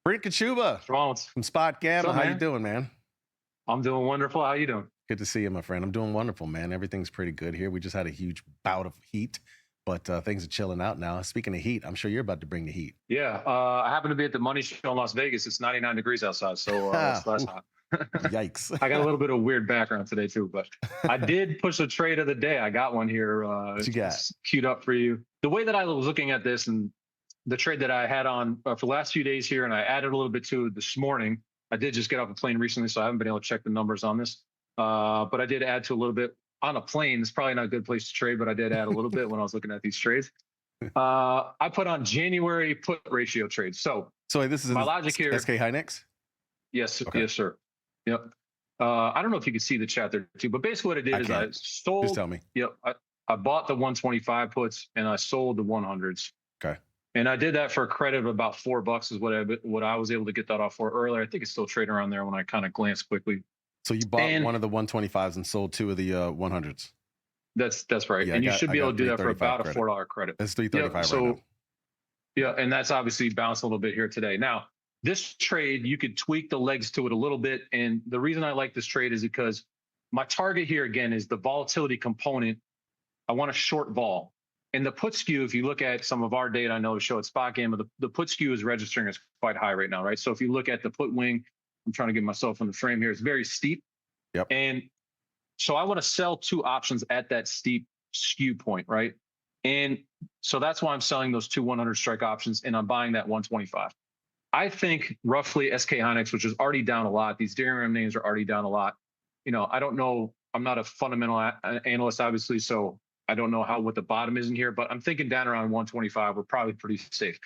Brent Kochuba from SpotGamma. How you doing, man? I'm doing wonderful. How you doing? Good to see you, my friend. I'm doing wonderful, man. Everything's pretty good here. We just had a huge bout of heat, but things are chilling out now. Speaking of heat, I'm sure you're about to bring the heat. Yeah, I happen to be at the Money Show in Las Vegas. It's 99 degrees outside, so that's hot. Yikes. I got a little bit of weird background today, too, but I did push a trade of the day. I got one here. What you got? Queued up for you. The way that I was looking at this and the trade that I had on for the last few days here, and I added a little bit to it this morning. I did just get off a plane recently, so I haven't been able to check the numbers on this. But I did add to a little bit on a plane. It's probably not a good place to trade, but I did add a little bit when I was looking at these trades. I put on January put ratio trades. So this is my logic here. SK Hynix? Yes, okay. Yes, sir. Yep. I don't know if you can see the chat there too, but basically what I did is I sold. Just tell me. Yep. I bought the 125 puts and I sold the 100s. Okay. And I did that for a credit of about $4 is what I was able to get that off for earlier. I think it's still trading around there when I kind of glanced quickly. So you bought one of the 125s and sold two of the 100s. That's right. Yeah, and you should be able to do that for about a $4 credit. That's $335 right now. Yeah, and that's obviously bounced a little bit here today. Now, this trade, you could tweak the legs to it a little bit. And the reason I like this trade is because my target here, again, is the volatility component. I want a short vol. And the put skew, if you look at some of our data, I know to show at SpotGamma, the put skew is registering as quite high right now, right? So if you look at the put wing, I'm trying to get myself on the frame here, it's very steep. Yep. And so I want to sell two options at that steep skew point, right? And so that's why I'm selling those two 100 strike options and I'm buying that 125. I think roughly SK Hynix, which is already down a lot, these DRAM names are already down a lot. You know, I don't know, I'm not a fundamental analyst, obviously, so I don't know what the bottom is in here, but I'm thinking down around 125, we're probably pretty safe.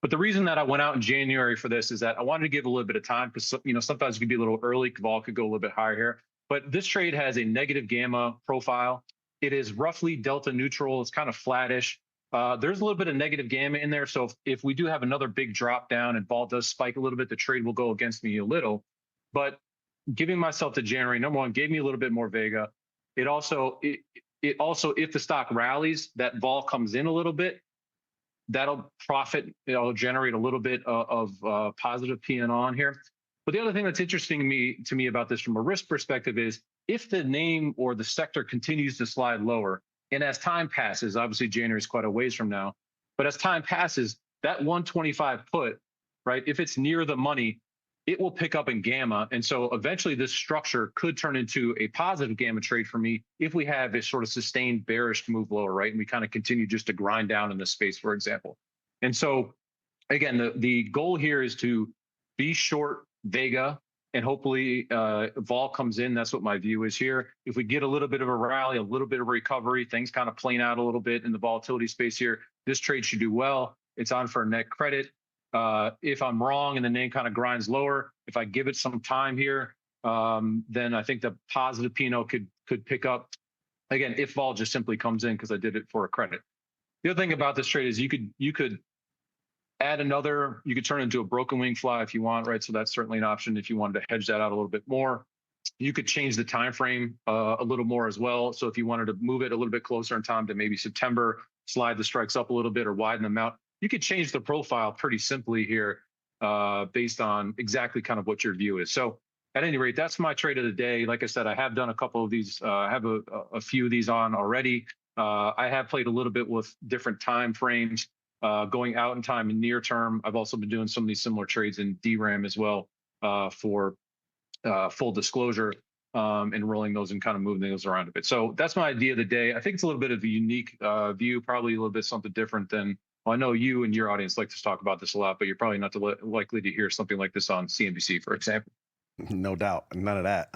But the reason that I went out in January for this is that I wanted to give a little bit of time because, you know, sometimes it could be a little early, vol could go a little bit higher here. But this trade has a negative gamma profile. It is roughly delta neutral. It's kind of flattish. There's a little bit of negative gamma in there. So if we do have another big drop down and vol does spike a little bit, the trade will go against me a little. But giving myself to January, number one, gave me a little bit more vega. It also, if the stock rallies, that vol comes in a little bit, that'll profit, it'll generate a little bit of positive PN on here. But the other thing that's interesting to me about this from a risk perspective is if the name or the sector continues to slide lower, and as time passes, obviously January is quite a ways from now, but as time passes, that 125 put, right, if it's near the money, it will pick up in gamma. And so eventually this structure could turn into a positive gamma trade for me if we have a sort of sustained bearish move lower, right? And we kind of continue just to grind down in this space, for example. And so again, the goal here is to be short vega and hopefully vol comes in. That's what my view is here. If we get a little bit of a rally, a little bit of a recovery, things kind of playing out a little bit in the volatility space here, this trade should do well. It's on for a net credit. If I'm wrong and the name kind of grinds lower, if I give it some time here, then I think the positive P&L could pick up again if vol just simply comes in because I did it for a credit. The other thing about this trade is you could add another, you could turn it into a broken wing fly if you want, right? So that's certainly an option if you wanted to hedge that out a little bit more. You could change the time frame a little more as well. So if you wanted to move it a little bit closer in time to maybe September, slide the strikes up a little bit or widen them out. You could change the profile pretty simply here based on exactly kind of what your view is. So at any rate, that's my trade of the day. Like I said, I have done a couple of these. I have a few of these on already. I have played a little bit with different time frames going out in time and near term. I've also been doing some of these similar trades in DRAM as well for full disclosure and rolling those and kind of moving those around a bit. So that's my idea of the day. I think it's a little bit of a unique view, probably a little bit something different than, well, I know you and your audience like to talk about this a lot, but you're probably not likely to hear something like this on CNBC, for example. No doubt. None of that.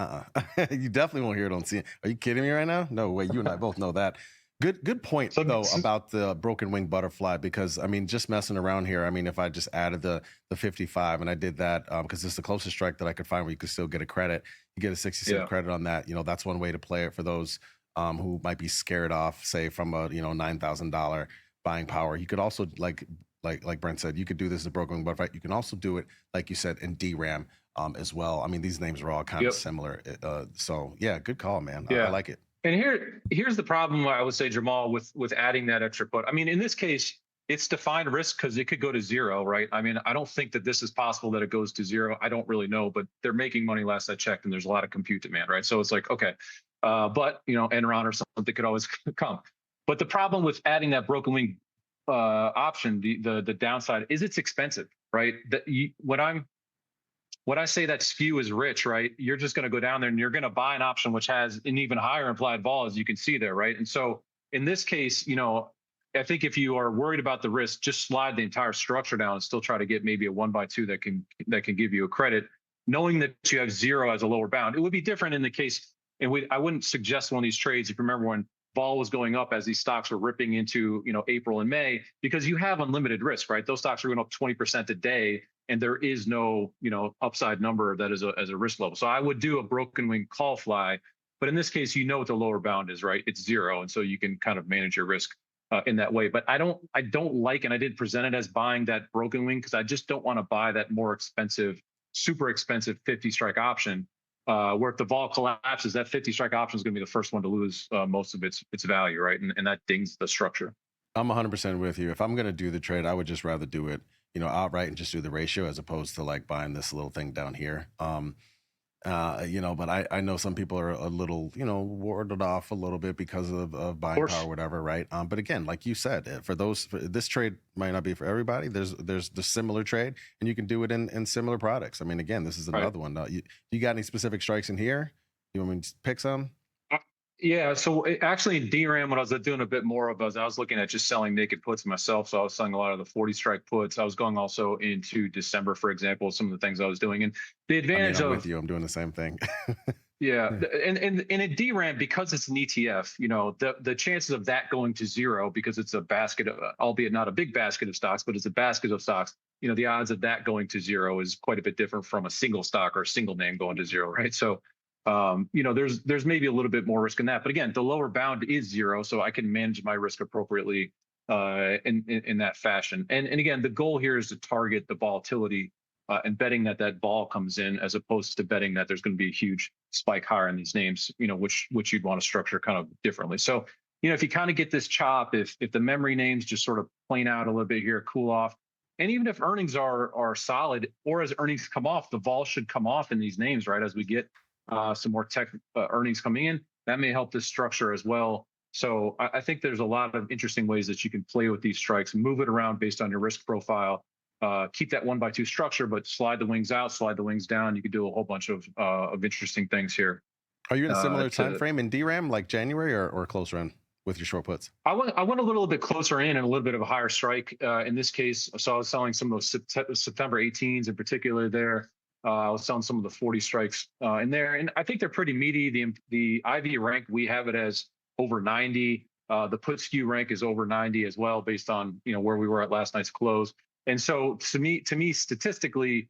You definitely won't hear it on CNBC. Are you kidding me right now? No way. You and I both know that. Good point, though, about the broken wing butterfly, because, I mean, just messing around here, I mean, if I just added the 55 and I did that because it's the closest strike that I could find where you could still get a credit, you get a 60-cent credit on that. You know, that's one way to play it for those who might be scared off, say, from a, you know, $9,000 buying power. You could also, like Brent said, you could do this as a broken wing butterfly. You can also do it, like you said, in DRAM as well. I mean, these names are all kind of similar. So, yeah, good call, man. I like it. And here's the problem, I would say, Jamal, with adding that extra put. I mean, in this case, it's defined risk because it could go to zero, right? I mean, I don't think that this is possible that it goes to zero. I don't really know, but they're making money last I checked, and there's a lot of compute demand, right? So it's like, okay, but Enron or something could always come. But the problem with adding that broken wing option, the downside is it's expensive, right? When I say that skew is rich, right? You're just going to go down there and you're going to buy an option which has an even higher implied vol, as you can see there, right? And so in this case, I think if you are worried about the risk, just slide the entire structure down and still try to get maybe a 1x2 that can give you a credit, knowing that you have zero as a lower bound. It would be different in the case, and I wouldn't suggest one of these trades if you remember when vol was going up as these stocks were ripping into April and May, because you have unlimited risk, right? Those stocks are going up 20% a day, and there is no upside number that is as a risk level. So I would do a broken wing call fly, but in this case, what the lower bound is, right? It's zero, and so you can kind of manage your risk in that way. But I don't like, and I did present it as buying that broken wing because I just don't want to buy that more expensive, super expensive 50 strike option. Where if the vol collapses, that 50 strike option is going to be the first one to lose most of its value, right? And that dings the structure. I'm 100% with you. If I'm going to do the trade, I would just rather do it, outright and just do the ratio as opposed to like buying this little thing down here. But I know some people are a little, warded off a little bit because of buying power or whatever, right? But again, like you said, this trade might not be for everybody. There's the similar trade, and you can do it in similar products. I mean, again, this is another one. You got any specific strikes in here? You want me to pick some? Yeah, so actually in DRAM, what I was doing a bit more of I was looking at just selling naked puts myself. So I was selling a lot of the 40 strike puts. I was going also into December, for example, some of the things I was doing. And the advantage I'm with you, I'm doing the same thing. Yeah, and in DRAM, because it's an ETF, the chances of that going to zero, because it's a basket of, albeit not a big basket of stocks, but it's a basket of stocks, the odds of that going to zero is quite a bit different from a single stock or a single name going to zero, right? So there's maybe a little bit more risk in that, but again, the lower bound is zero, so I can manage my risk appropriately in that fashion. And again, the goal here is to target the volatility and betting that vol comes in, as opposed to betting that there's going to be a huge spike higher in these names, which you'd want to structure kind of differently. So if you kind of get this chop, if the memory names just sort of plane out a little bit here, cool off. And even if earnings are solid, or as earnings come off, the vol should come off in these names, right? As we get some more tech earnings coming in, that may help this structure as well. So I think there's a lot of interesting ways that you can play with these strikes, move it around based on your risk profile, keep that 1x2 structure, but slide the wings out, slide the wings down. You could do a whole bunch of interesting things here. Are you in a similar time frame in DRAM, like January, or closer in with your short puts? I went a little bit closer in and a little bit of a higher strike in this case. So I was selling some of those September 18s in particular there. I was selling some of the 40 strikes in there, and I think they're pretty meaty. The IV rank, we have it as over 90. The put skew rank is over 90 as well, based on where we were at last night's close. And so to me, statistically,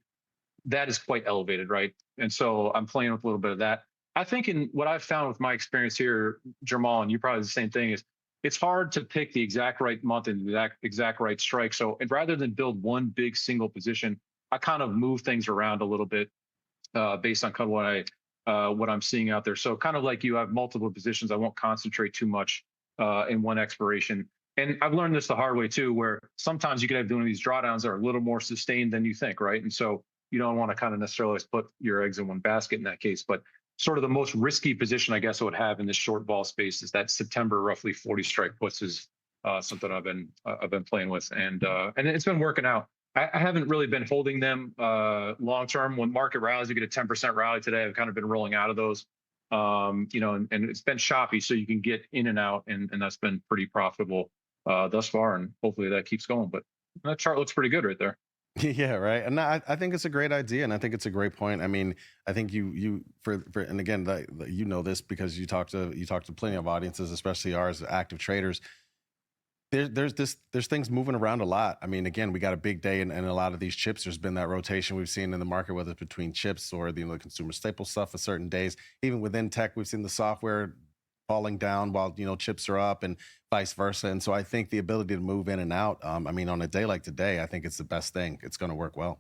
that is quite elevated, right? And so I'm playing with a little bit of that. I think in what I've found with my experience here, Jamal, and you probably the same thing, is it's hard to pick the exact right month and the exact right strike. So rather than build one big single position, I kind of move things around a little bit based on kind of what I'm seeing out there. So kind of like you have multiple positions, I won't concentrate too much in one expiration. And I've learned this the hard way too, where sometimes you could have doing these drawdowns that are a little more sustained than you think, right? And so you don't want to kind of necessarily put your eggs in one basket in that case. But sort of the most risky position, I guess, I would have in this short vol space is that September roughly 40 strike puts is something I've been playing with, and it's been working out. I haven't really been holding them long term. When market rallies, you get a 10% rally today. I've kind of been rolling out of those, and it's been choppy, so you can get in and out, and that's been pretty profitable thus far, and hopefully that keeps going. But that chart looks pretty good right there. Yeah, right. And I think it's a great idea, and I think it's a great point. I mean, I think and again, this because you talk to plenty of audiences, especially ours, active traders. There's things moving around a lot. I mean, again, we got a big day in a lot of these chips. There's been that rotation we've seen in the market, whether it's between chips or the consumer staple stuff for certain days. Even within tech, we've seen the software falling down while chips are up, and vice versa. And so I think the ability to move in and out, I mean, on a day like today, I think it's the best thing. It's going to work well.